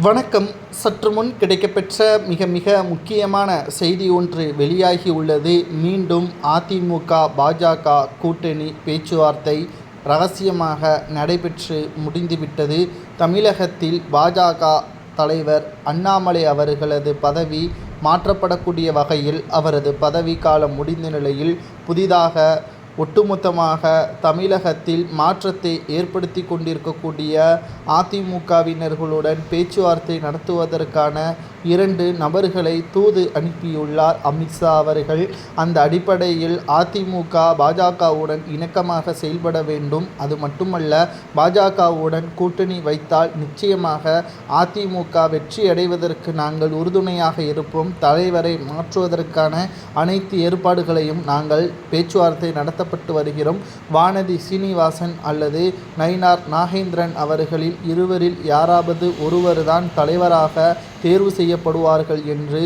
வணக்கம். சற்று முன் கிடைக்கப்பெற்ற மிக மிக முக்கியமான செய்தி ஒன்று வெளியாகி உள்ளது. மீண்டும் அதிமுக பாஜக கூட்டணி பேச்சுவார்த்தை ரகசியமாக நடைபெற்று முடிந்துவிட்டது. தமிழகத்தில் பாஜக தலைவர் அண்ணாமலை அவர்களது பதவி மாற்றப்படக்கூடிய வகையில் அவரது பதவி காலம் முடிந்த நிலையில் புதிதாக ஒட்டுமொத்தமாக தமிழகத்தில் மாற்றத்தை ஏற்படுத்தி கொண்டிருக்கக்கூடிய அதிமுகவினர்களுடன் பேச்சுவார்த்தை நடத்துவதற்கான 2 நபர்களை தூது அனுப்பியுள்ளார் அமித்ஷா அவர்கள். அந்த அடிப்படையில் அதிமுக பாஜகவுடன் இணக்கமாக செயல்பட வேண்டும். அது மட்டுமல்ல, பாஜகவுடன் கூட்டணி வைத்தால் நிச்சயமாக அதிமுக வெற்றி அடைவதற்கு நாங்கள் உறுதுணையாக இருப்போம். தலைவரை மாற்றுவதற்கான அனைத்து ஏற்பாடுகளையும் நாங்கள் பேச்சுவார்த்தை நடத்தப்பட்டு வருகிறோம். வானதி சீனிவாசன் அல்லது நயினார் நாகேந்திரன் அவர்களில் இருவரில் யாராவது ஒருவர்தான் தலைவராக தேர்வு செய்யப்படுவார்கள் என்று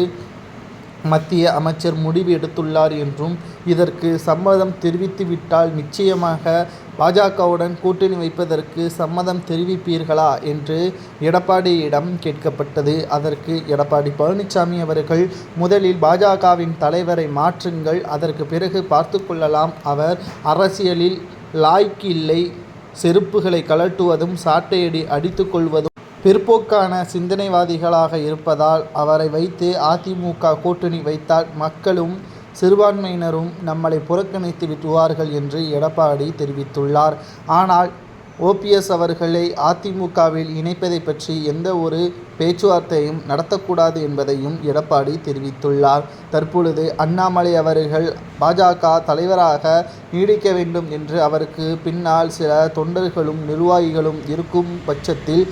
மத்திய அமைச்சர் முடிவு எடுத்துள்ளார் என்றும், இதற்கு சம்மதம் தெரிவித்துவிட்டால் நிச்சயமாக பாஜகவுடன் கூட்டணி வைப்பதற்கு சம்மதம் தெரிவிப்பீர்களா என்று எடப்பாடியிடம் கேட்கப்பட்டது. அதற்கு எடப்பாடி பழனிசாமி அவர்கள், முதலில் பாஜகவின் தலைவரை மாற்றுங்கள், அதற்கு பிறகு பார்த்து கொள்ளலாம். அவர் அரசியலில் லாய்க்கு இல்லை. செருப்புகளை கழட்டுவதும் சாட்டையடி அடித்து கொள்வதும் பிற்போக்கான சிந்தனைவாதிகளாக இருப்பதால் அவரை வைத்து அதிமுக கூட்டணி வைத்தால் மக்களும் சிறுபான்மையினரும் நம்மளை புறக்கணித்து விடுவார்கள் என்று எடப்பாடி தெரிவித்துள்ளார். ஆனால் ஓபிஎஸ் அவர்களை அதிமுகவில் இணைப்பதை பற்றி எந்த ஒரு பேச்சுவார்த்தையும் நடத்தக்கூடாது என்பதையும் எடப்பாடி தெரிவித்துள்ளார். தற்பொழுது அண்ணாமலை அவர்கள் பாஜக தலைவராக நீடிக்க வேண்டும் என்று அவருக்கு பின்னால் சில தொண்டர்களும் நிர்வாகிகளும் இருக்கும் பட்சத்தில்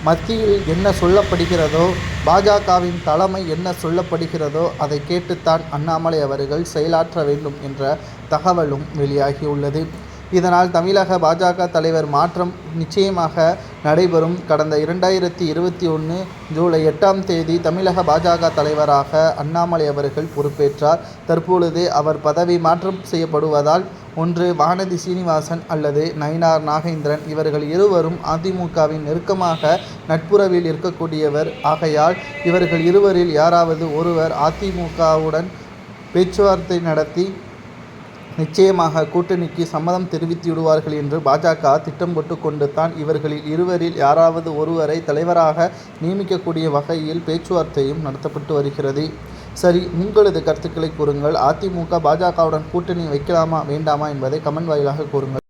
மத்தியில் என்ன சொல்லப்படுகிறதோ, பாஜகவின் தலைமை என்ன சொல்லப்படுகிறதோ அதை கேட்டுத்தான் அண்ணாமலை அவர்கள் செயலாற்ற வேண்டும் என்ற தகவலும் வெளியாகியுள்ளது. இதனால் தமிழக பாஜக தலைவர் மாற்றம் நிச்சயமாக நடைபெறும். கடந்த 2021 ஜூலை 8ஆம் தேதி தமிழக பாஜக தலைவராக அண்ணாமலை அவர்கள் பொறுப்பேற்றார். தற்பொழுது அவர் பதவி மாற்றம் செய்யப்படுவதால் ஒன்று வானதி சீனிவாசன் அல்லது நயினார் நாகேந்திரன், இவர்கள் இருவரும் அதிமுகவின் நெருக்கமாக நட்புறவில் இருக்கக்கூடியவர். ஆகையால் இவர்கள் இருவரில் யாராவது ஒருவர் அதிமுகவுடன் பேச்சுவார்த்தை நடத்தி நிச்சயமாக கூட்டணிக்கு சம்மதம் தெரிவித்து விடுவார்கள் என்று பாஜக திட்டம் போட்டு கொண்டு தான் இவர்களில் இருவரில் யாராவது ஒருவரை தலைவராக நியமிக்கக்கூடிய வகையில் பேச்சுவார்த்தையும் நடத்தப்பட்டு வருகிறது. சரி, உங்களது கருத்துக்களை கூறுங்கள். அதிமுக பாஜகவுடன் கூட்டணி வைக்கலாமா வேண்டாமா என்பதை கமெண்ட் வாயிலாக கூறுங்கள்.